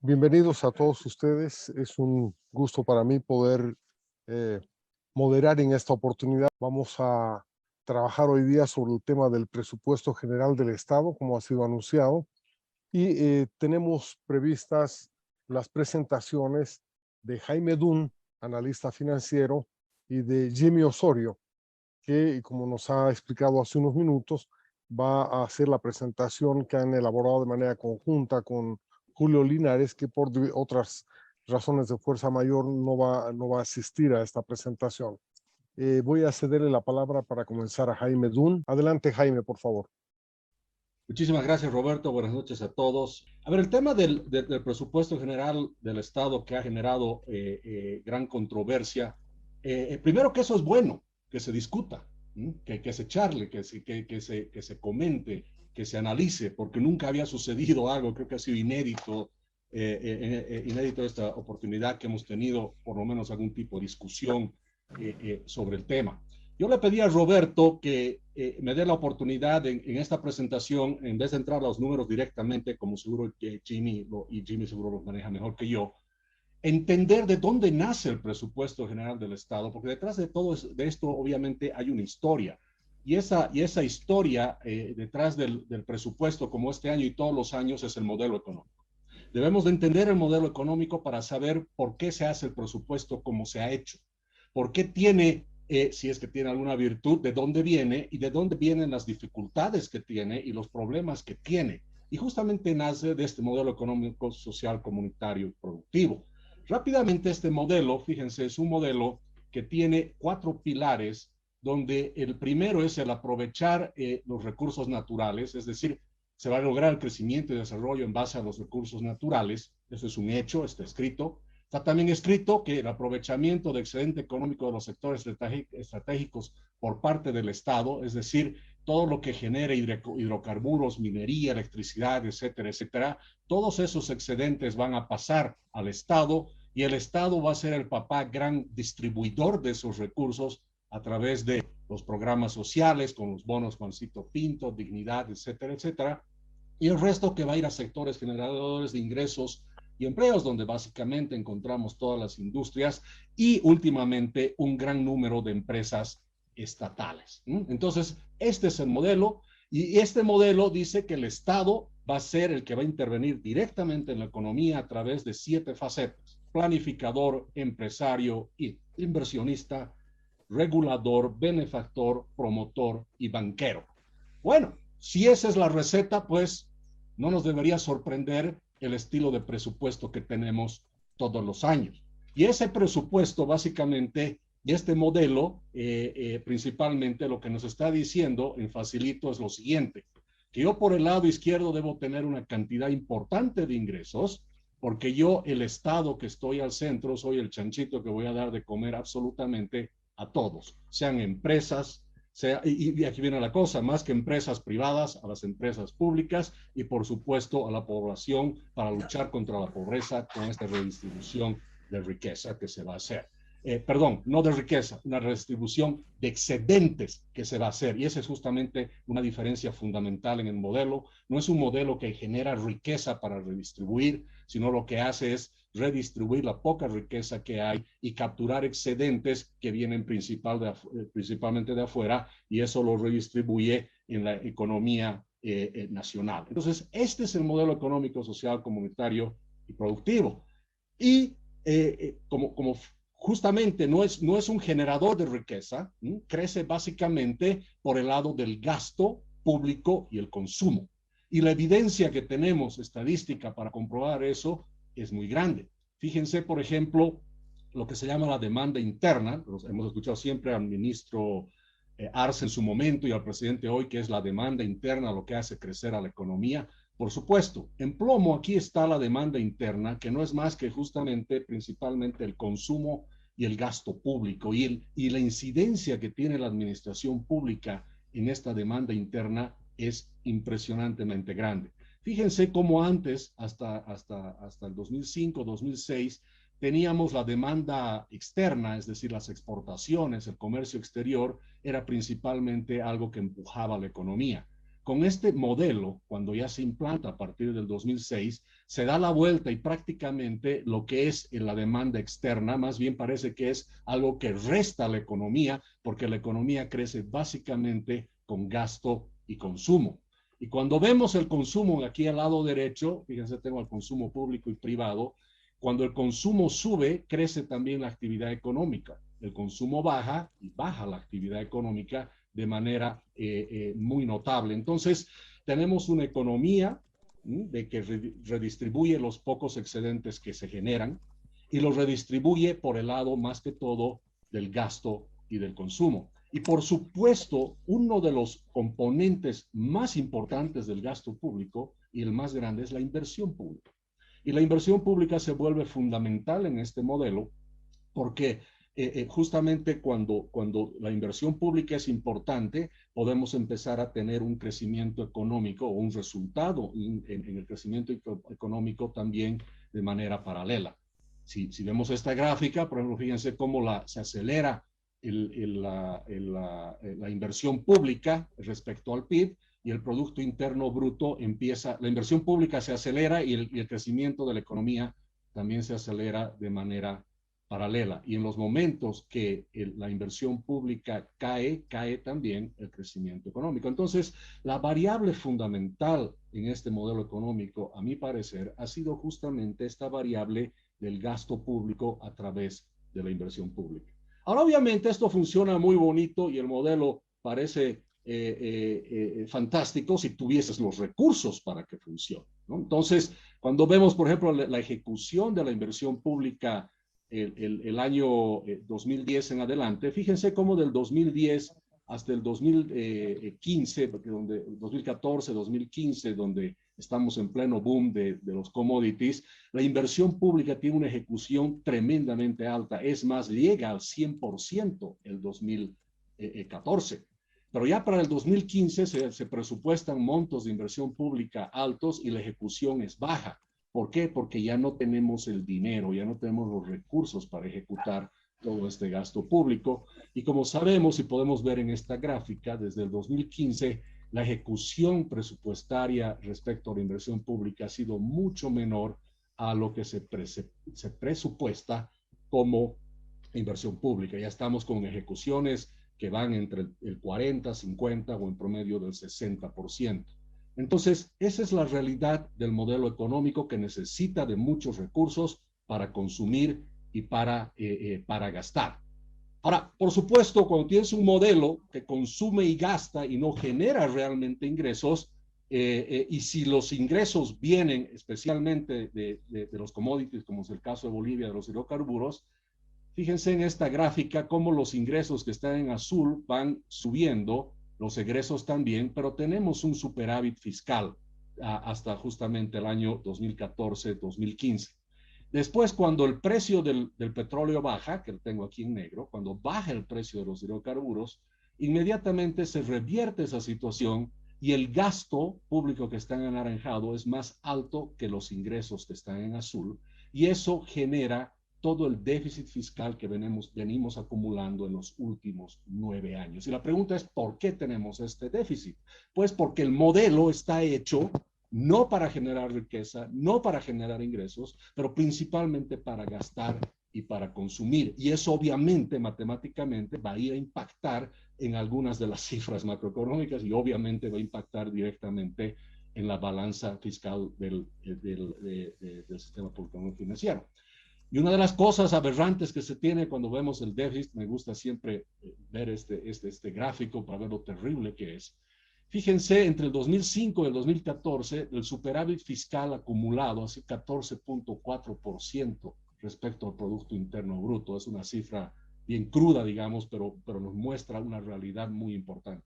Bienvenidos a todos ustedes. Es un gusto para mí poder eh, moderar en esta oportunidad. Vamos a trabajar hoy día sobre el tema del presupuesto general del Estado, como ha sido anunciado, y tenemos previstas las presentaciones de Jaime Dunn, analista financiero, y de Jimmy Osorio, que, como nos ha explicado hace unos minutos, va a hacer la presentación que han elaborado de manera conjunta con Julio Linares, que por otras razones de fuerza mayor no va a asistir a esta presentación. Voy a cederle la palabra para comenzar a Jaime Dunn. Adelante, Jaime, por favor. Muchísimas gracias, Roberto. Buenas noches a todos. A ver, el tema del presupuesto general del Estado que ha generado gran controversia. Primero que eso es bueno, que se discuta, que se charle, que se comente, que se analice, porque nunca había sucedido algo, creo que ha sido inédito esta oportunidad que hemos tenido, por lo menos algún tipo de discusión sobre el tema. Yo le pedí a Roberto que me dé la oportunidad en esta presentación, en vez de entrar a los números directamente, como seguro que Jimmy seguro los maneja mejor que yo, entender de dónde nace el presupuesto general del Estado, porque detrás de todo de esto obviamente hay una historia. Y esa historia detrás del presupuesto, como este año y todos los años, es el modelo económico. Debemos de entender el modelo económico para saber por qué se hace el presupuesto como se ha hecho, por qué tiene, si es que tiene alguna virtud, de dónde viene y de dónde vienen las dificultades que tiene y los problemas que tiene. Y justamente nace de este modelo económico, social, comunitario y productivo. Rápidamente este modelo, fíjense, es un modelo que tiene 4 pilares, donde el primero es el aprovechar los recursos naturales, es decir, se va a lograr el crecimiento y desarrollo en base a los recursos naturales. Eso es un hecho, está escrito. Está también escrito que el aprovechamiento de excedente económico de los sectores estratégicos por parte del Estado, es decir, todo lo que genere hidrocarburos, minería, electricidad, etcétera, etcétera, todos esos excedentes van a pasar al Estado y el Estado va a ser el papá gran distribuidor de esos recursos a través de los programas sociales, con los bonos Juancito Pinto, Dignidad, etcétera, etcétera, y el resto que va a ir a sectores generadores de ingresos y empleos, donde básicamente encontramos todas las industrias y últimamente un gran número de empresas estatales. Entonces, este es el modelo y este modelo dice que el Estado va a ser el que va a intervenir directamente en la economía a través de 7 facetas: planificador, empresario, inversionista, regulador, benefactor, promotor y banquero. Bueno, si esa es la receta, pues no nos debería sorprender el estilo de presupuesto que tenemos todos los años. Y ese presupuesto, básicamente, y este modelo, principalmente lo que nos está diciendo en facilito es lo siguiente: que yo por el lado izquierdo debo tener una cantidad importante de ingresos, porque yo, el Estado que estoy al centro, soy el chanchito que voy a dar de comer absolutamente a todos, sean empresas, y aquí viene la cosa, más que empresas privadas, a las empresas públicas y por supuesto a la población, para luchar contra la pobreza con esta redistribución de riqueza que se va a hacer. Perdón, no de riqueza, una redistribución de excedentes que se va a hacer. Y esa es justamente una diferencia fundamental en el modelo. No es un modelo que genera riqueza para redistribuir, sino lo que hace es redistribuir la poca riqueza que hay y capturar excedentes que vienen principalmente de afuera, y eso lo redistribuye en la economía nacional. Entonces, este es el modelo económico, social, comunitario y productivo. Y como justamente no es un generador de riqueza, crece básicamente por el lado del gasto público y el consumo. Y la evidencia que tenemos estadística para comprobar eso es muy grande. Fíjense, por ejemplo, lo que se llama la demanda interna. Hemos escuchado siempre al ministro Arce en su momento y al presidente hoy, que es la demanda interna lo que hace crecer a la economía. Por supuesto, en plomo aquí está la demanda interna, que no es más que justamente, principalmente, el consumo y el gasto público y la incidencia que tiene la administración pública en esta demanda interna es impresionantemente grande. Fíjense cómo antes, hasta el 2005, 2006, teníamos la demanda externa, es decir, las exportaciones, el comercio exterior, era principalmente algo que empujaba la economía. Con este modelo, cuando ya se implanta a partir del 2006, se da la vuelta y prácticamente lo que es la demanda externa, más bien parece que es algo que resta a la economía, porque la economía crece básicamente con gasto y consumo. Y cuando vemos el consumo aquí al lado derecho, fíjense, tengo el consumo público y privado, cuando el consumo sube, crece también la actividad económica. El consumo baja y baja la actividad económica de manera muy notable. Entonces, tenemos una economía de que redistribuye los pocos excedentes que se generan y los redistribuye por el lado más que todo del gasto y del consumo. Y por supuesto, uno de los componentes más importantes del gasto público y el más grande es la inversión pública. Y la inversión pública se vuelve fundamental en este modelo porque justamente cuando la inversión pública es importante, podemos empezar a tener un crecimiento económico o un resultado en el crecimiento económico también de manera paralela. Si vemos esta gráfica, por ejemplo, fíjense cómo se acelera la inversión pública respecto al PIB y el Producto Interno Bruto la inversión pública se acelera y el crecimiento de la economía también se acelera de manera paralela. Y en los momentos que la inversión pública cae también el crecimiento económico. Entonces, la variable fundamental en este modelo económico, a mi parecer, ha sido justamente esta variable del gasto público a través de la inversión pública. Ahora, obviamente, esto funciona muy bonito y el modelo parece fantástico si tuvieses los recursos para que funcione, ¿no? Entonces, cuando vemos, por ejemplo, la ejecución de la inversión pública el año 2010 en adelante, fíjense cómo del 2010 hasta el 2015, porque 2014, 2015, donde estamos en pleno boom de los commodities, la inversión pública tiene una ejecución tremendamente alta. Es más, llega al 100% el 2014. Pero ya para el 2015 se presupuestan montos de inversión pública altos y la ejecución es baja. ¿Por qué? Porque ya no tenemos el dinero, ya no tenemos los recursos para ejecutar todo este gasto público. Y como sabemos y podemos ver en esta gráfica, desde el 2015, la ejecución presupuestaria respecto a la inversión pública ha sido mucho menor a lo que se presupuesta como inversión pública. Ya estamos con ejecuciones que van entre el 40, 50 o en promedio del 60%. Entonces, esa es la realidad del modelo económico que necesita de muchos recursos para consumir y para gastar. Ahora, por supuesto, cuando tienes un modelo que consume y gasta y no genera realmente ingresos, y si los ingresos vienen especialmente de los commodities, como es el caso de Bolivia, de los hidrocarburos, fíjense en esta gráfica cómo los ingresos que están en azul van subiendo, los egresos también, pero tenemos un superávit fiscal hasta justamente el año 2014-2015. Después, cuando el precio del petróleo baja, que lo tengo aquí en negro, cuando baja el precio de los hidrocarburos, inmediatamente se revierte esa situación y el gasto público que está en anaranjado es más alto que los ingresos que están en azul, y eso genera todo el déficit fiscal que venimos acumulando en los últimos 9 años. Y la pregunta es, ¿por qué tenemos este déficit? Pues porque el modelo está hecho no para generar riqueza, no para generar ingresos, pero principalmente para gastar y para consumir. Y eso obviamente matemáticamente va a ir a impactar en algunas de las cifras macroeconómicas y obviamente va a impactar directamente en la balanza fiscal del sistema público financiero. Y una de las cosas aberrantes que se tiene cuando vemos el déficit, me gusta siempre ver este gráfico para ver lo terrible que es. Fíjense, entre el 2005 y el 2014, el superávit fiscal acumulado hace 14.4% respecto al Producto Interno Bruto. Es una cifra bien cruda, digamos, pero nos muestra una realidad muy importante.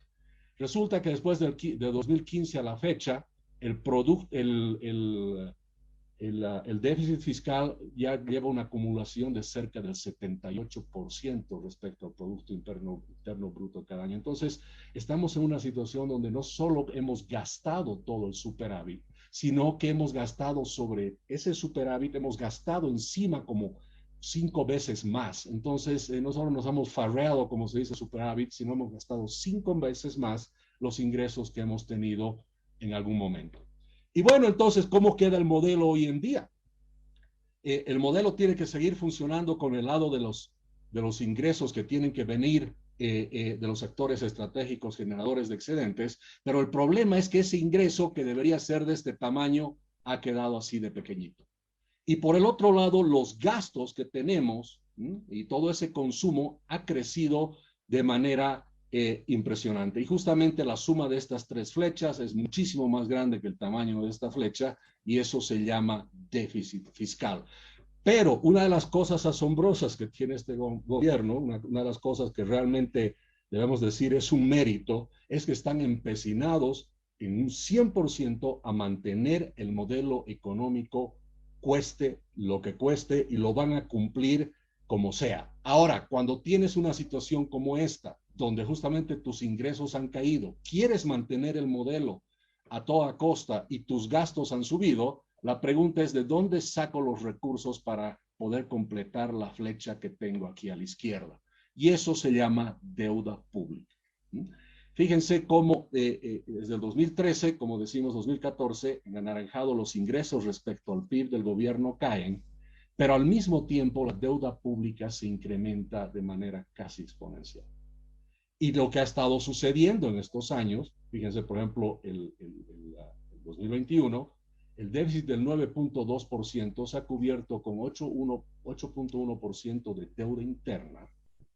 Resulta que después de 2015 a la fecha, el déficit fiscal ya lleva una acumulación de cerca del 78% respecto al Producto Interno Bruto cada año. Entonces, estamos en una situación donde no solo hemos gastado todo el superávit, sino que hemos gastado sobre ese superávit, hemos gastado encima como 5 veces más. Entonces, no solo nos hemos farreado, como se dice, superávit, sino hemos gastado 5 veces más los ingresos que hemos tenido en algún momento. Y bueno, entonces, ¿cómo queda el modelo hoy en día? El modelo tiene que seguir funcionando con el lado de los ingresos que tienen que venir de los sectores estratégicos generadores de excedentes, pero el problema es que ese ingreso que debería ser de este tamaño ha quedado así de pequeñito. Y por el otro lado, los gastos que tenemos y todo ese consumo ha crecido de manera impresionante. Y justamente la suma de estas tres flechas es muchísimo más grande que el tamaño de esta flecha y eso se llama déficit fiscal. Pero una de las cosas asombrosas que tiene este gobierno, una de las cosas que realmente debemos decir es un mérito, es que están empecinados en un 100% a mantener el modelo económico cueste lo que cueste y lo van a cumplir como sea. Ahora, cuando tienes una situación como esta, donde justamente tus ingresos han caído, quieres mantener el modelo a toda costa y tus gastos han subido, la pregunta es de dónde saco los recursos para poder completar la flecha que tengo aquí a la izquierda. Y eso se llama deuda pública. Fíjense cómo desde el 2013, como decimos 2014, en anaranjado los ingresos respecto al PIB del gobierno caen, pero al mismo tiempo la deuda pública se incrementa de manera casi exponencial. Y lo que ha estado sucediendo en estos años, fíjense por ejemplo el 2021, el déficit del 9.2% se ha cubierto con 8.1% de deuda interna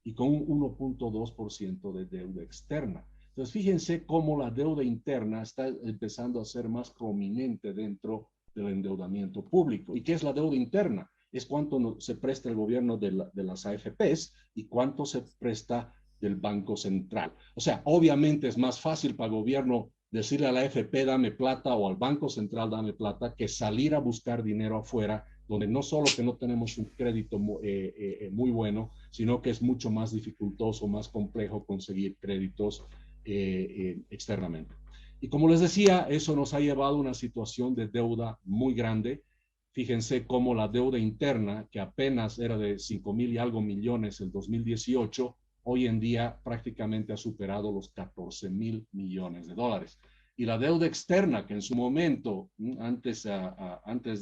y con un 1.2% de deuda externa. Entonces, fíjense cómo la deuda interna está empezando a ser más prominente dentro del endeudamiento público. ¿Y qué es la deuda interna? Es cuánto se presta el gobierno de las AFPs y cuánto se presta del Banco Central. O sea, obviamente es más fácil para el gobierno decirle a la AFP dame plata o al Banco Central dame plata que salir a buscar dinero afuera, donde no solo que no tenemos un crédito muy bueno, sino que es mucho más dificultoso, más complejo conseguir créditos externamente. Y como les decía, eso nos ha llevado a una situación de deuda muy grande. Fíjense cómo la deuda interna, que apenas era de 5,000 y algo millones en 2018, hoy en día prácticamente ha superado los 14,000 millones de dólares. Y la deuda externa, que en su momento, antes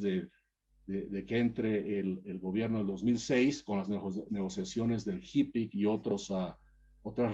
de que entre el gobierno del 2006, con las negociaciones del HIPIC y otras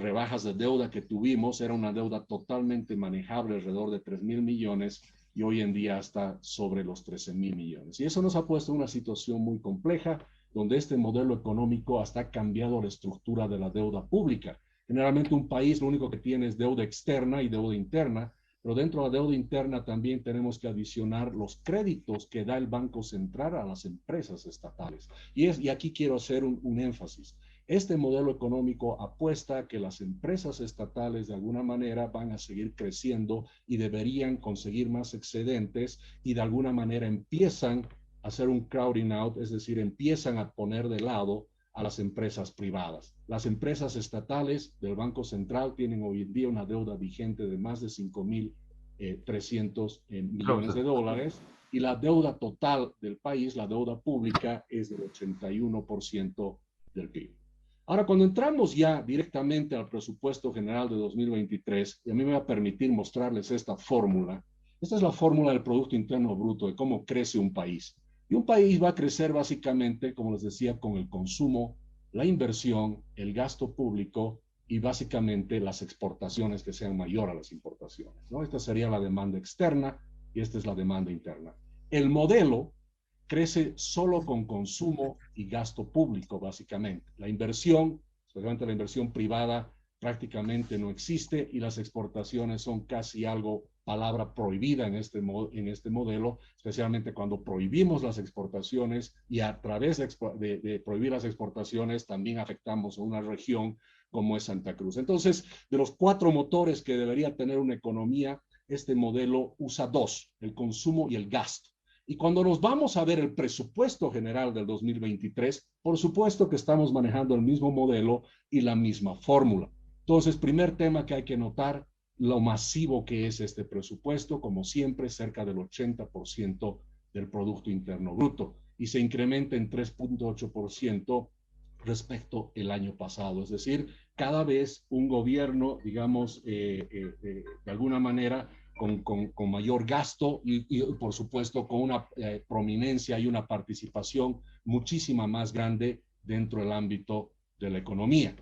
rebajas de deuda que tuvimos, era una deuda totalmente manejable, alrededor de 3,000 millones, y hoy en día está sobre los 13,000 millones. Y eso nos ha puesto en una situación muy compleja, donde este modelo económico hasta ha cambiado la estructura de la deuda pública. Generalmente un país lo único que tiene es deuda externa y deuda interna, pero dentro de la deuda interna también tenemos que adicionar los créditos que da el Banco Central a las empresas estatales. Y aquí quiero hacer un énfasis. Este modelo económico apuesta a que las empresas estatales de alguna manera van a seguir creciendo y deberían conseguir más excedentes y de alguna manera empiezan a hacer un crowding out, es decir, empiezan a poner de lado a las empresas privadas. Las empresas estatales del Banco Central tienen hoy en día una deuda vigente de más de 5,300 millones de dólares y la deuda total del país, la deuda pública, es del 81% del PIB. Ahora, cuando entramos ya directamente al presupuesto general de 2023, y a mí me va a permitir mostrarles esta fórmula. Esta es la fórmula del Producto Interno Bruto, de cómo crece un país. Y un país va a crecer básicamente, como les decía, con el consumo, la inversión, el gasto público y básicamente las exportaciones que sean mayor a las importaciones, ¿no? Esta sería la demanda externa y esta es la demanda interna. El modelo crece solo con consumo y gasto público, básicamente. La inversión, especialmente la inversión privada, prácticamente no existe y las exportaciones son casi algo, palabra prohibida en este modelo, especialmente cuando prohibimos las exportaciones y a través de prohibir las exportaciones también afectamos a una región como es Santa Cruz. Entonces, de los 4 motores que debería tener una economía, este modelo usa 2, el consumo y el gasto. Y cuando nos vamos a ver el presupuesto general del 2023, por supuesto que estamos manejando el mismo modelo y la misma fórmula. Entonces, primer tema que hay que notar, lo masivo que es este presupuesto, como siempre, cerca del 80% del Producto Interno Bruto, y se incrementa en 3.8% respecto al año pasado. Es decir, cada vez un gobierno, digamos, de alguna manera, con mayor gasto y, por supuesto, con una prominencia y una participación muchísima más grande dentro del ámbito de la economía.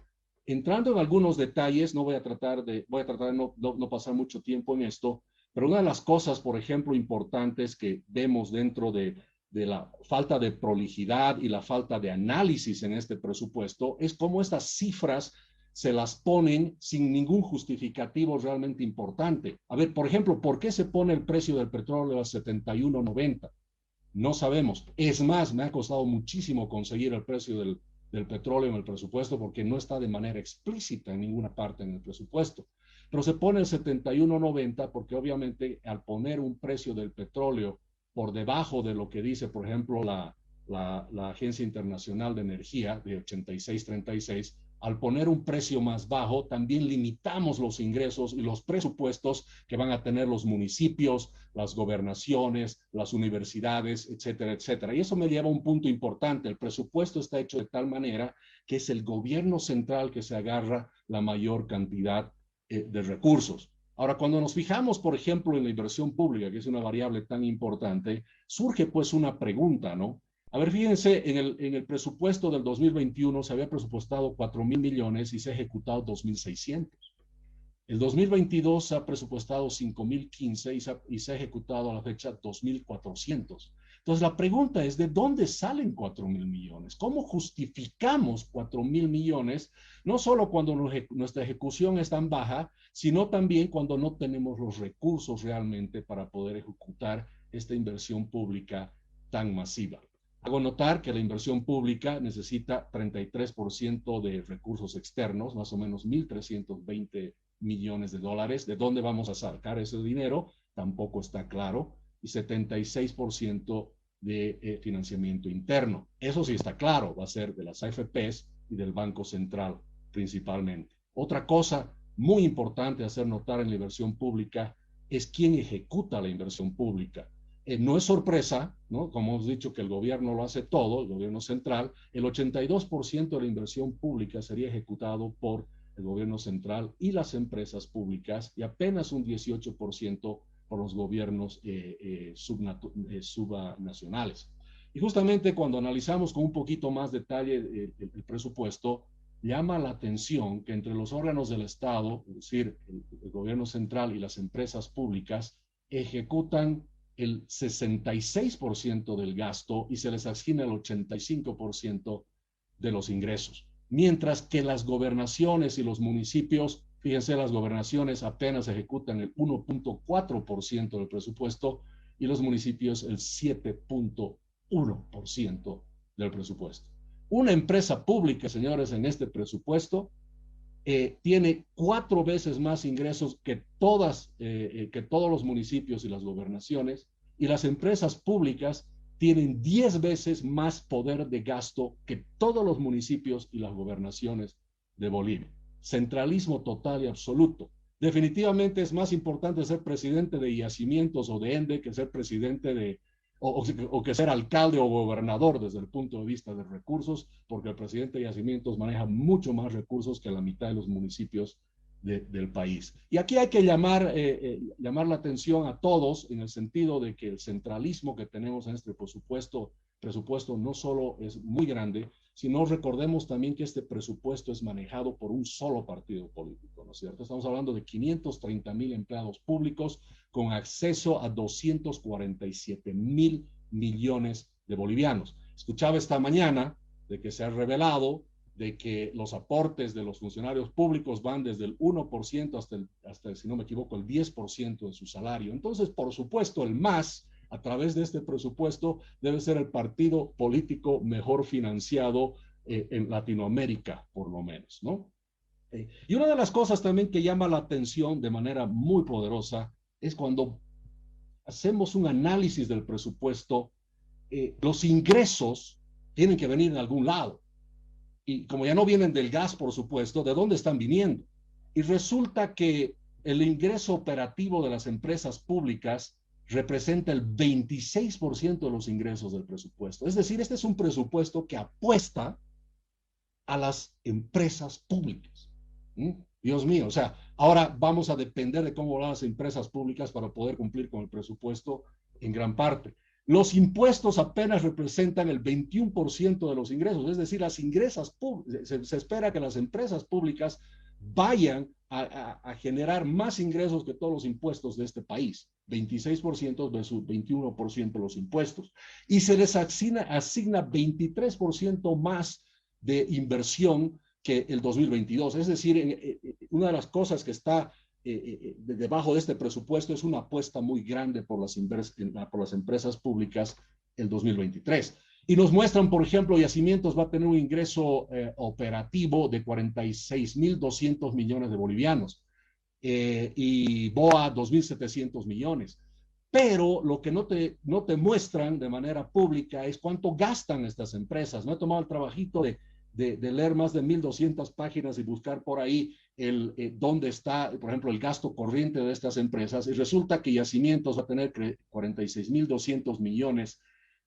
Entrando en algunos detalles, voy a tratar de no pasar mucho tiempo en esto, pero una de las cosas, por ejemplo, importantes que vemos dentro de la falta de prolijidad y la falta de análisis en este presupuesto es cómo estas cifras se las ponen sin ningún justificativo realmente importante. A ver, por ejemplo, ¿por qué se pone el precio del petróleo a 71.90? No sabemos. Es más, me ha costado muchísimo conseguir el precio del petróleo en el presupuesto porque no está de manera explícita en ninguna parte en el presupuesto. Pero se pone el 71.90 porque obviamente al poner un precio del petróleo por debajo de lo que dice, por ejemplo, la Agencia Internacional de Energía de 86.36, al poner un precio más bajo, también limitamos los ingresos y los presupuestos que van a tener los municipios, las gobernaciones, las universidades, etcétera, etcétera. Y eso me lleva a un punto importante. El presupuesto está hecho de tal manera que es el gobierno central que se agarra la mayor cantidad de recursos. Ahora, cuando nos fijamos, por ejemplo, en la inversión pública, que es una variable tan importante, surge pues una pregunta, ¿no? A ver, fíjense, en el presupuesto del 2021 se había presupuestado 4.000 millones y se ha ejecutado 2.600. El 2022 se ha presupuestado 5.015 y se ha ejecutado a la fecha 2.400. Entonces la pregunta es, ¿de dónde salen 4.000 millones? ¿Cómo justificamos 4.000 millones? No solo cuando nuestra ejecución es tan baja, sino también cuando no tenemos los recursos realmente para poder ejecutar esta inversión pública tan masiva. Hago notar que la inversión pública necesita 33% de recursos externos, más o menos 1.320 millones de dólares. ¿De dónde vamos a sacar ese dinero? Tampoco está claro. Y 76% de financiamiento interno. Eso sí está claro, va a ser de las AFPs y del Banco Central principalmente. Otra cosa muy importante hacer notar en la inversión pública es quién ejecuta la inversión pública. No es sorpresa, ¿no? Como hemos dicho que el gobierno lo hace todo, el gobierno central, el 82% de la inversión pública sería ejecutado por el gobierno central y las empresas públicas y apenas un 18% por los gobiernos subnacionales. Y justamente cuando analizamos con un poquito más detalle el presupuesto, llama la atención que entre los órganos del Estado, es decir, el gobierno central y las empresas públicas, ejecutan el 66% del gasto y se les asigna el 85% de los ingresos. Mientras que las gobernaciones y los municipios, fíjense, las gobernaciones apenas ejecutan el 1.4% del presupuesto y los municipios el 7.1% del presupuesto. Una empresa pública, señores, en este presupuesto tiene 4 veces más ingresos que todos los municipios y las gobernaciones, y las empresas públicas tienen 10 veces más poder de gasto que todos los municipios y las gobernaciones de Bolivia. Centralismo total y absoluto. Definitivamente es más importante ser presidente de Yacimientos o de ENDE que ser presidente de o que ser alcalde o gobernador desde el punto de vista de recursos, porque el presidente de Yacimientos maneja mucho más recursos que la mitad de los municipios del país. Y aquí hay que llamar la atención a todos en el sentido de que el centralismo que tenemos en este presupuesto no solo es muy grande, sino recordemos también que este presupuesto es manejado por un solo partido político, ¿no es cierto? Estamos hablando de 530,000 empleados públicos con acceso a 247,000 millones de bolivianos. Escuchaba esta mañana de que se ha revelado de que los aportes de los funcionarios públicos van desde el 1% hasta, si no me equivoco, el 10% de su salario. Entonces, por supuesto, el MAS, a través de este presupuesto, debe ser el partido político mejor financiado en Latinoamérica, por lo menos, ¿no? Y una de las cosas también que llama la atención de manera muy poderosa es cuando hacemos un análisis del presupuesto, los ingresos tienen que venir de algún lado. Y como ya no vienen del gas, por supuesto, ¿de dónde están viniendo? Y resulta que el ingreso operativo de las empresas públicas representa el 26% de los ingresos del presupuesto. Es decir, este es un presupuesto que apuesta a las empresas públicas. Dios mío, o sea, ahora vamos a depender de cómo van las empresas públicas para poder cumplir con el presupuesto en gran parte. Los impuestos apenas representan el 21% de los ingresos, es decir, se espera que las empresas públicas vayan a generar más ingresos que todos los impuestos de este país, 26% versus 21% los impuestos. Y se les asigna 23% más de inversión que el 2022. Es decir, una de las cosas que está debajo de este presupuesto es una apuesta muy grande por las empresas públicas el 2023. Y nos muestran, por ejemplo, Yacimientos va a tener un ingreso operativo de 46.200 millones de bolivianos y BOA 2.700 millones. Pero lo que no te muestran de manera pública es cuánto gastan estas empresas. No he tomado el trabajito de leer más de 1.200 páginas y buscar por ahí dónde está, por ejemplo, el gasto corriente de estas empresas. Y resulta que Yacimientos va a tener 46.200 millones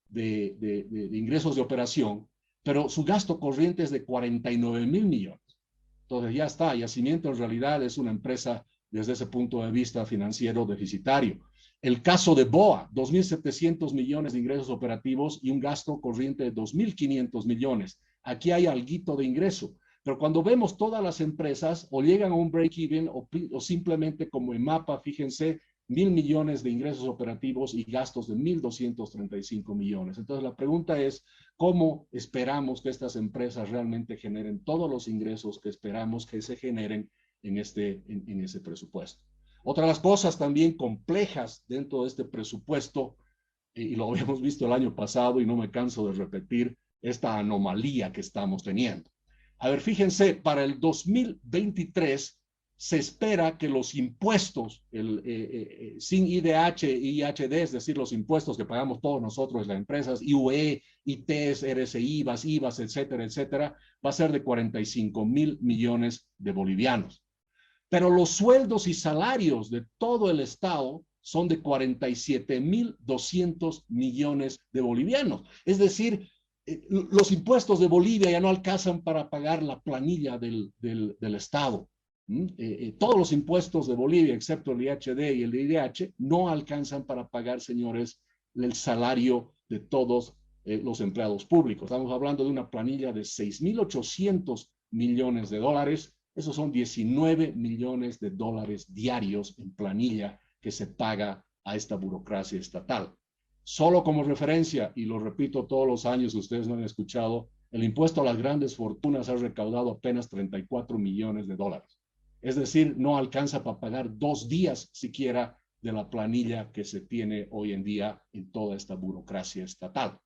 de ingresos de operación, pero su gasto corriente es de 49.000 millones. Entonces ya está, Yacimientos en realidad es una empresa desde ese punto de vista financiero deficitario. El caso de BOA, 2.700 millones de ingresos operativos y un gasto corriente de 2.500 millones. Aquí hay alguito de ingreso, pero cuando vemos todas las empresas o llegan a un break-even o simplemente como en MAPA, fíjense, 1.000 millones de ingresos operativos y gastos de 1.235 millones. Entonces la pregunta es, ¿cómo esperamos que estas empresas realmente generen todos los ingresos que esperamos que se generen en ese presupuesto? Otra de las cosas también complejas dentro de este presupuesto, y lo habíamos visto el año pasado y no me canso de repetir, esta anomalía que estamos teniendo. A ver, fíjense, para el 2023 se espera que los impuestos sin IDH y IHD, es decir, los impuestos que pagamos todos nosotros, las empresas, IUE, ITES, RSI, IVAS, etcétera, etcétera, va a ser de 45.000 millones de bolivianos. Pero los sueldos y salarios de todo el Estado son de 47.200 millones de bolivianos. Es decir, los impuestos de Bolivia ya no alcanzan para pagar la planilla del Estado. Todos los impuestos de Bolivia, excepto el IHD y el IDH, no alcanzan para pagar, señores, el salario de todos los empleados públicos. Estamos hablando de una planilla de 6.800 millones de dólares. Esos son 19 millones de dólares diarios en planilla que se paga a esta burocracia estatal. Solo como referencia, y lo repito todos los años, ustedes no han escuchado, el impuesto a las grandes fortunas ha recaudado apenas 34 millones de dólares. Es decir, no alcanza para pagar 2 días siquiera de la planilla que se tiene hoy en día en toda esta burocracia estatal.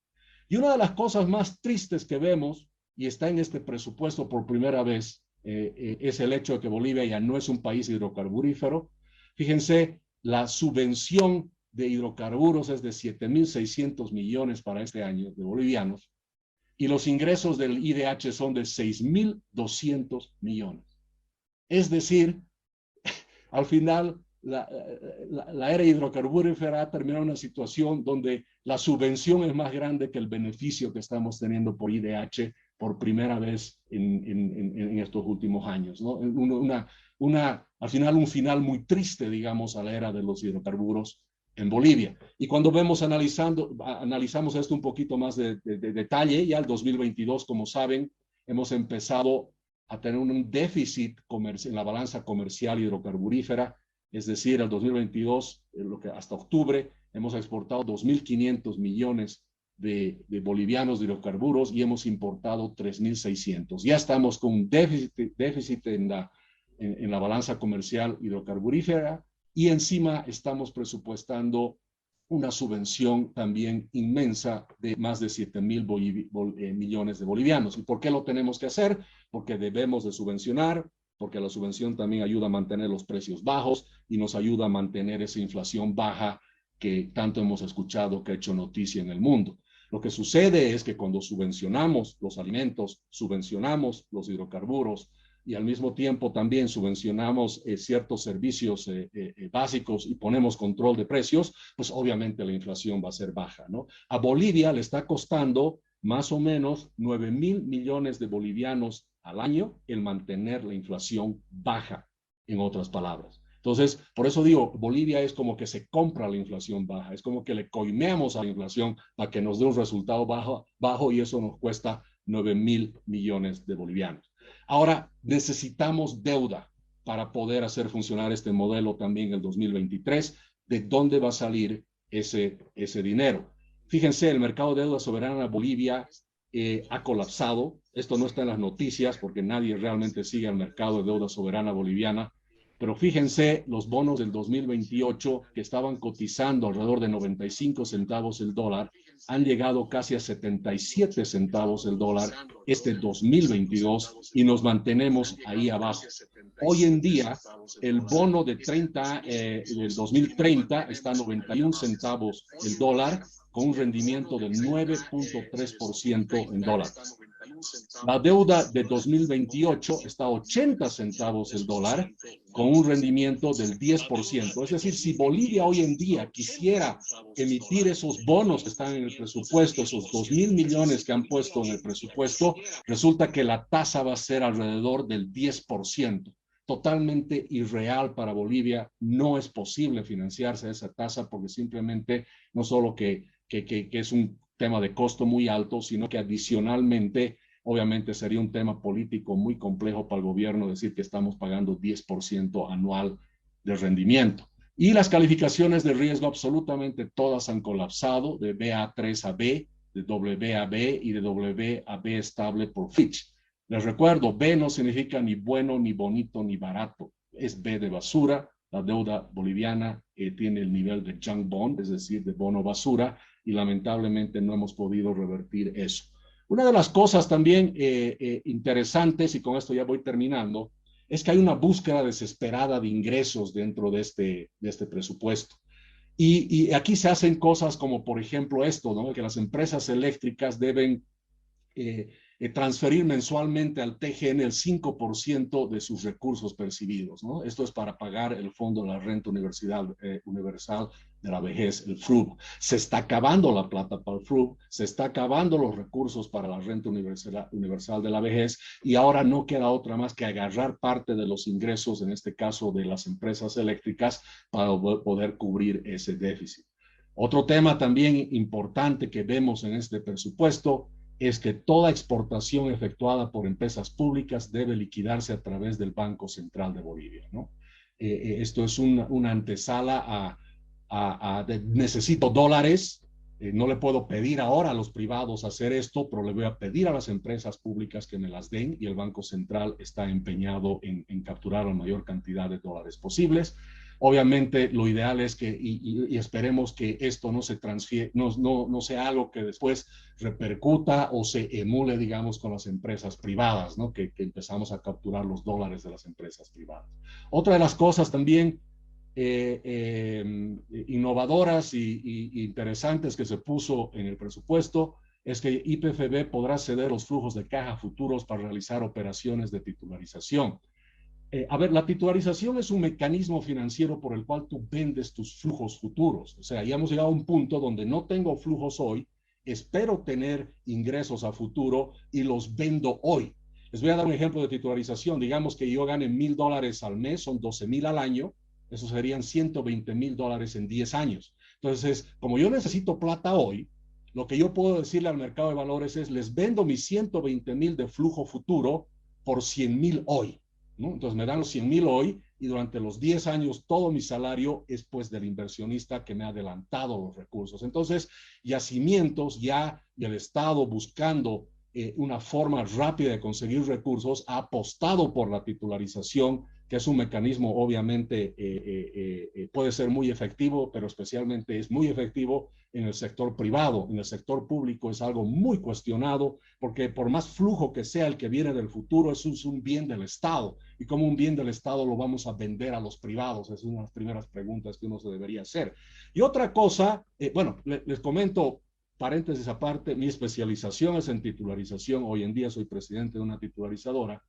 Y una de las cosas más tristes que vemos, y está en este presupuesto por primera vez, es el hecho de que Bolivia ya no es un país hidrocarburífero. Fíjense, la subvención de hidrocarburos es de 7.600 millones para este año de bolivianos y los ingresos del IDH son de 6.200 millones. Es decir, al final la era hidrocarburífera ha terminado en una situación donde la subvención es más grande que el beneficio que estamos teniendo por IDH por primera vez en estos últimos años, ¿no? Al final un final muy triste, digamos, a la era de los hidrocarburos en Bolivia. Y cuando analizamos esto un poquito más de detalle, ya el 2022, como saben, hemos empezado a tener un déficit en la balanza comercial hidrocarburífera, es decir, el 2022, hasta octubre, hemos exportado 2.500 millones de bolivianos de hidrocarburos y hemos importado 3.600. Ya estamos con un déficit en la balanza comercial hidrocarburífera y encima estamos presupuestando una subvención también inmensa de más de 7.000 millones de bolivianos. ¿Y por qué lo tenemos que hacer? Porque debemos de subvencionar, porque la subvención también ayuda a mantener los precios bajos y nos ayuda a mantener esa inflación baja que tanto hemos escuchado que ha hecho noticia en el mundo. Lo que sucede es que cuando subvencionamos los alimentos, subvencionamos los hidrocarburos y al mismo tiempo también subvencionamos ciertos servicios básicos y ponemos control de precios, pues obviamente la inflación va a ser baja, ¿no? A Bolivia le está costando más o menos 9.000 millones de bolivianos al año el mantener la inflación baja, en otras palabras. Entonces, por eso digo, Bolivia es como que se compra la inflación baja, es como que le coimeamos a la inflación para que nos dé un resultado bajo y eso nos cuesta 9.000 millones de bolivianos. Ahora, necesitamos deuda para poder hacer funcionar este modelo también en el 2023. ¿De dónde va a salir ese dinero? Fíjense, el mercado de deuda soberana de Bolivia ha colapsado. Esto no está en las noticias porque nadie realmente sigue el mercado de deuda soberana boliviana. Pero fíjense, los bonos del 2028 que estaban cotizando alrededor de 95 centavos el dólar han llegado casi a 77 centavos el dólar este 2022 y nos mantenemos ahí abajo. Hoy en día, el bono de 30 del 2030 está a 91 centavos el dólar con un rendimiento del 9.3% en dólares. La deuda de 2028 está a 80 centavos el dólar, con un rendimiento del 10%. Es decir, si Bolivia hoy en día quisiera emitir esos bonos que están en el presupuesto, esos 2.000 millones que han puesto en el presupuesto, resulta que la tasa va a ser alrededor del 10%. Totalmente irreal para Bolivia. No es posible financiarse a esa tasa porque simplemente no solo que es un tema de costo muy alto, sino que adicionalmente, obviamente sería un tema político muy complejo para el gobierno decir que estamos pagando 10% anual de rendimiento. Y las calificaciones de riesgo absolutamente todas han colapsado, de BA3 a B, de W a B y de W a B estable por Fitch. Les recuerdo, B no significa ni bueno, ni bonito, ni barato. Es B de basura. La deuda boliviana tiene el nivel de junk bond, es decir, de bono basura, y lamentablemente no hemos podido revertir eso. Una de las cosas también interesantes, y con esto ya voy terminando, es que hay una búsqueda desesperada de ingresos dentro de este presupuesto. Y aquí se hacen cosas como, por ejemplo, esto, ¿no? Que las empresas eléctricas deben transferir mensualmente al TGN el 5% de sus recursos percibidos, ¿no? Esto es para pagar el Fondo de la Renta Universal de la Vejez, el FRUB. Se está acabando la plata para el FRUB, se está acabando los recursos para la Renta Universal de la Vejez y ahora no queda otra más que agarrar parte de los ingresos, en este caso de las empresas eléctricas, para poder cubrir ese déficit. Otro tema también importante que vemos en este presupuesto es que toda exportación efectuada por empresas públicas debe liquidarse a través del Banco Central de Bolivia, ¿no? Esto es una antesala necesito dólares, no le puedo pedir ahora a los privados hacer esto, pero le voy a pedir a las empresas públicas que me las den y el Banco Central está empeñado en capturar la mayor cantidad de dólares posibles. Obviamente lo ideal es que, y esperemos que esto no se transfiere, no sea algo que después repercuta o se emule, digamos, con las empresas privadas, ¿no? Que empezamos a capturar los dólares de las empresas privadas. Otra de las cosas también innovadoras y interesantes que se puso en el presupuesto es que YPFB podrá ceder los flujos de caja futuros para realizar operaciones de titularización. A ver, la titularización es un mecanismo financiero por el cual tú vendes tus flujos futuros. O sea, ya hemos llegado a un punto donde no tengo flujos hoy, espero tener ingresos a futuro y los vendo hoy. Les voy a dar un ejemplo de titularización. Digamos que yo gane $1,000 al mes, son 12,000 al año. Eso serían $120,000 en 10 años. Entonces, como yo necesito plata hoy, lo que yo puedo decirle al mercado de valores es, les vendo mis 120,000 de flujo futuro por 100,000 hoy, ¿no? Entonces me dan los 100,000 hoy y durante los 10 años todo mi salario es pues del inversionista que me ha adelantado los recursos. Entonces, yacimientos ya y el Estado buscando una forma rápida de conseguir recursos ha apostado por la titularización, que es un mecanismo obviamente puede ser muy efectivo, pero especialmente es muy efectivo en el sector privado. En el sector público es algo muy cuestionado, porque por más flujo que sea el que viene del futuro, eso es un bien del Estado. Y como un bien del Estado lo vamos a vender a los privados, es una de las primeras preguntas que uno se debería hacer. Y otra cosa, bueno, les comento, paréntesis aparte, mi especialización es en titularización. Hoy en día soy presidente de una titularizadora.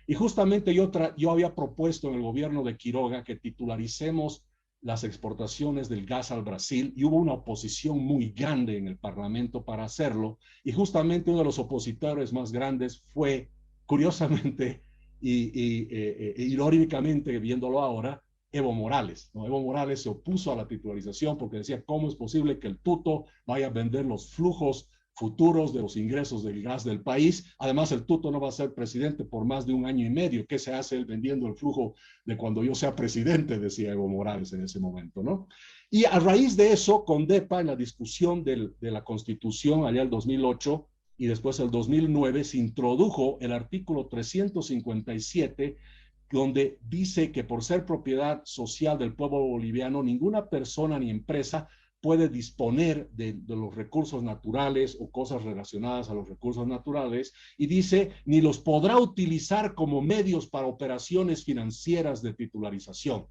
Y justamente yo había propuesto en el gobierno de Quiroga que titularicemos las exportaciones del gas al Brasil y hubo una oposición muy grande en el Parlamento para hacerlo y justamente uno de los opositores más grandes fue, curiosamente irónicamente viéndolo ahora, Evo Morales, ¿no? Evo Morales se opuso a la titularización porque decía, ¿cómo es posible que el tuto vaya a vender los flujos futuros de los ingresos del gas del país? Además, el tuto no va a ser presidente por más de 1 año y medio. ¿Qué se hace él vendiendo el flujo de cuando yo sea presidente? Decía Evo Morales en ese momento, ¿no? Y a raíz de eso, Condepa, en la discusión de la Constitución allá el 2008 y después el 2009, se introdujo el artículo 357, donde dice que por ser propiedad social del pueblo boliviano, ninguna persona ni empresa puede disponer de los recursos naturales o cosas relacionadas a los recursos naturales, y dice, ni los podrá utilizar como medios para operaciones financieras de titularización.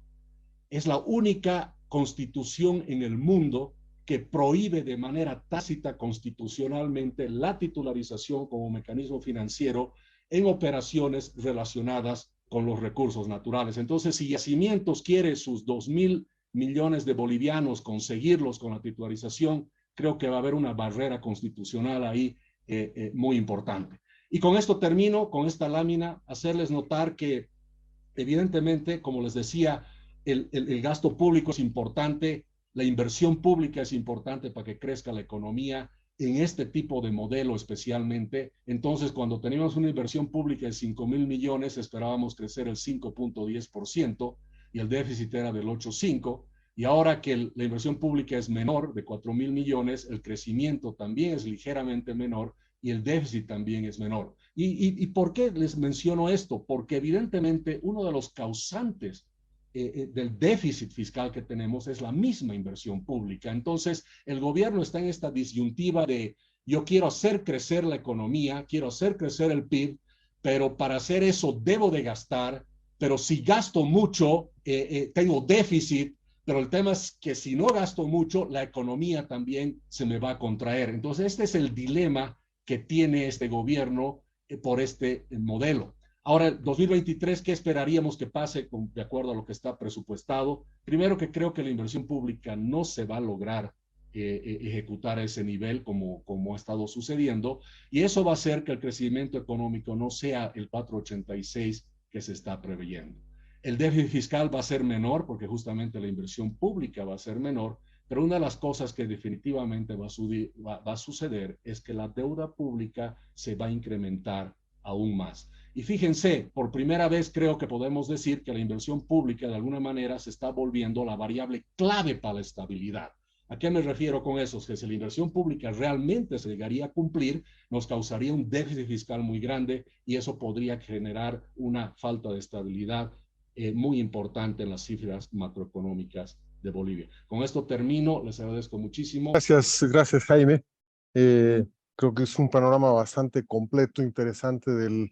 Es la única constitución en el mundo que prohíbe de manera tácita constitucionalmente la titularización como mecanismo financiero en operaciones relacionadas con los recursos naturales. Entonces, si Yacimientos quiere sus 2.000 millones de bolivianos conseguirlos con la titularización, creo que va a haber una barrera constitucional ahí muy importante. Y con esto termino, con esta lámina, hacerles notar que evidentemente, como les decía, el gasto público es importante, la inversión pública es importante para que crezca la economía en este tipo de modelo especialmente. Entonces, cuando teníamos una inversión pública de 5.000 millones, esperábamos crecer el 5.10% y el déficit era del 8.5%. Y ahora que la inversión pública es menor, de 4.000 millones, el crecimiento también es ligeramente menor y el déficit también es menor. ¿Y por qué les menciono esto? Porque evidentemente uno de los causantes del déficit fiscal que tenemos es la misma inversión pública. Entonces, el gobierno está en esta disyuntiva de yo quiero hacer crecer la economía, quiero hacer crecer el PIB, pero para hacer eso debo de gastar, pero si gasto mucho, tengo déficit, pero el tema es que si no gasto mucho, la economía también se me va a contraer. Entonces, este es el dilema que tiene este gobierno por este modelo. Ahora, el 2023, ¿qué esperaríamos que pase de acuerdo a lo que está presupuestado? Primero, que creo que la inversión pública no se va a lograr ejecutar a ese nivel como ha estado sucediendo, y eso va a hacer que el crecimiento económico no sea el 4.86 que se está preveyendo. El déficit fiscal va a ser menor porque justamente la inversión pública va a ser menor, pero una de las cosas que definitivamente va a suceder es que la deuda pública se va a incrementar aún más. Y fíjense, por primera vez creo que podemos decir que la inversión pública de alguna manera se está volviendo la variable clave para la estabilidad. ¿A qué me refiero con eso? Que si la inversión pública realmente se llegaría a cumplir, nos causaría un déficit fiscal muy grande y eso podría generar una falta de estabilidad muy importante en las cifras macroeconómicas de Bolivia. Con esto termino, les agradezco muchísimo. Gracias Jaime. Creo que es un panorama bastante completo, interesante de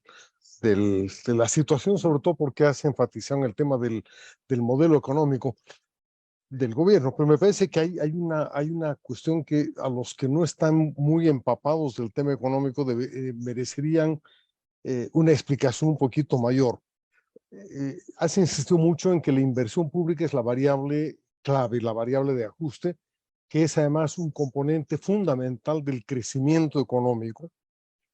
la situación, sobre todo porque hace enfatización el tema del modelo económico del gobierno, pero me parece que hay una cuestión que a los que no están muy empapados del tema económico merecerían una explicación un poquito mayor. Has insistido mucho en que la inversión pública es la variable clave, la variable de ajuste, que es además un componente fundamental del crecimiento económico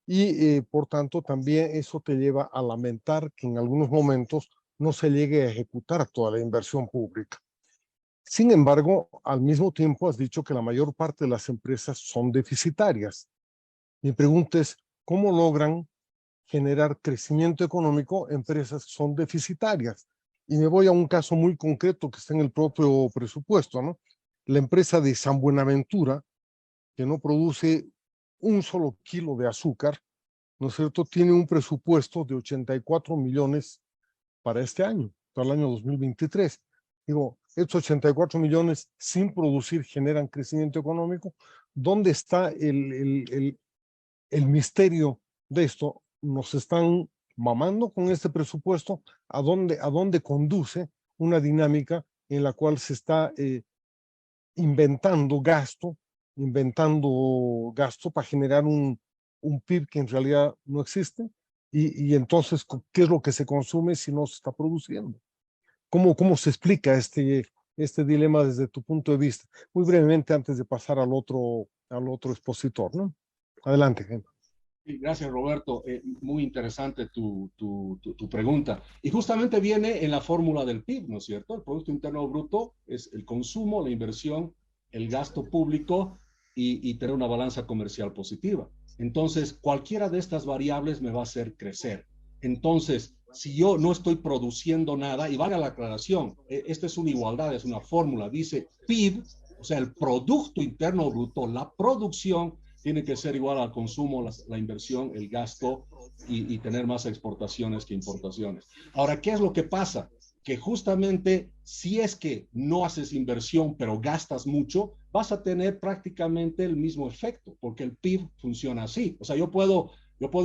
y por tanto también eso te lleva a lamentar que en algunos momentos no se llegue a ejecutar toda la inversión pública. Sin embargo, al mismo tiempo has dicho que la mayor parte de las empresas son deficitarias. Mi pregunta es, ¿cómo logran generar crecimiento económico empresas que son deficitarias? Y me voy a un caso muy concreto que está en el propio presupuesto, ¿no? La empresa de San Buenaventura, que no produce un solo kilo de azúcar, ¿no es cierto?, tiene un presupuesto de 84 millones para este año, para el año 2023. Digo, estos 84 millones sin producir generan crecimiento económico. ¿Dónde está el misterio de esto? Nos están mamando con este presupuesto. ¿A dónde conduce una dinámica en la cual se está inventando gasto para generar un PIB que en realidad no existe? Y entonces, ¿qué es lo que se consume si no se está produciendo? ¿Cómo se explica este este dilema desde tu punto de vista? Muy brevemente antes de pasar al otro expositor, ¿no? Adelante, Gemma. Sí, gracias, Roberto. Muy interesante tu pregunta. Y justamente viene en la fórmula del PIB, ¿no es cierto? El Producto Interno Bruto es el consumo, la inversión, el gasto público y tener una balanza comercial positiva. Entonces, cualquiera de estas variables me va a hacer crecer. Entonces, si yo no estoy produciendo nada, y valga la aclaración, esta es una igualdad, es una fórmula, dice PIB, o sea, el Producto Interno Bruto, la producción tiene que ser igual al consumo, la inversión, el gasto y tener más exportaciones que importaciones. Ahora, ¿qué es lo que pasa? Que justamente si es que no haces inversión pero gastas mucho, vas a tener prácticamente el mismo efecto, porque el PIB funciona así. O sea, yo puedo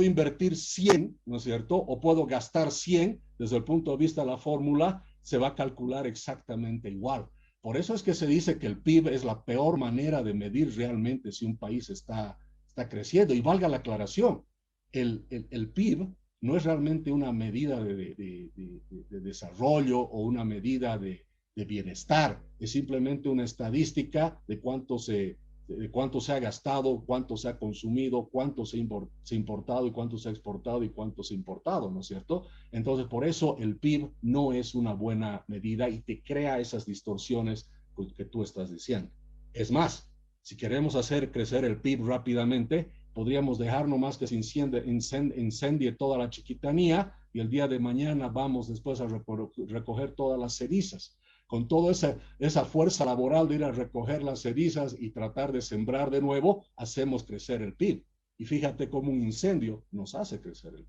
invertir 100, ¿no es cierto? O puedo gastar 100, desde el punto de vista de la fórmula, se va a calcular exactamente igual. Por eso es que se dice que el PIB es la peor manera de medir realmente si un país está creciendo. Y valga la aclaración, el PIB no es realmente una medida de desarrollo o una medida de bienestar, es simplemente una estadística de cuánto se ha gastado, cuánto se ha consumido, cuánto se ha importado y cuánto se ha exportado y cuánto se ha importado, ¿no es cierto? Entonces, por eso el PIB no es una buena medida y te crea esas distorsiones que tú estás diciendo. Es más, si queremos hacer crecer el PIB rápidamente, podríamos dejar nomás que se incendie toda la chiquitanía y el día de mañana vamos después a recoger todas las cenizas. Con toda esa fuerza laboral de ir a recoger las cenizas y tratar de sembrar de nuevo, hacemos crecer el PIB. Y fíjate cómo un incendio nos hace crecer el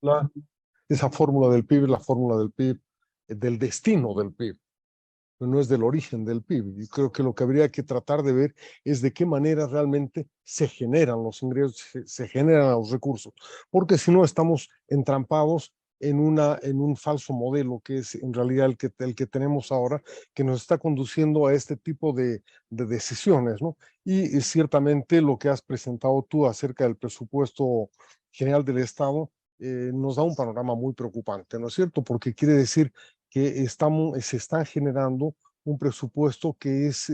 PIB. Esa fórmula del PIB es la fórmula del PIB, del destino del PIB, no es del origen del PIB. Y creo que lo que habría que tratar de ver es de qué manera realmente se generan los ingresos, se generan los recursos, porque si no estamos entrampados en un falso modelo que es en realidad el que tenemos ahora, que nos está conduciendo a este tipo de decisiones, ¿no? Y ciertamente lo que has presentado tú acerca del presupuesto general del Estado nos da un panorama muy preocupante, ¿no es cierto? Porque quiere decir que se está generando un presupuesto que es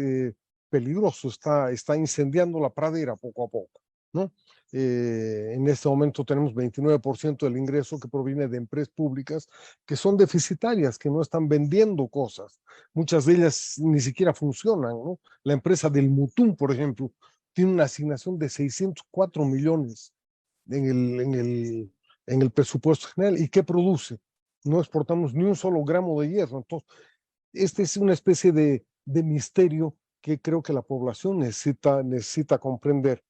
peligroso, está incendiando la pradera poco a poco, ¿no? En este momento tenemos 29% del ingreso que proviene de empresas públicas que son deficitarias, que no están vendiendo cosas. Muchas de ellas ni siquiera funcionan, ¿no? La empresa del Mutum, por ejemplo, tiene una asignación de 604 millones en el presupuesto general. ¿Y qué produce? No exportamos ni un solo gramo de hierro. Entonces, este es una especie de misterio que creo que la población necesita comprender.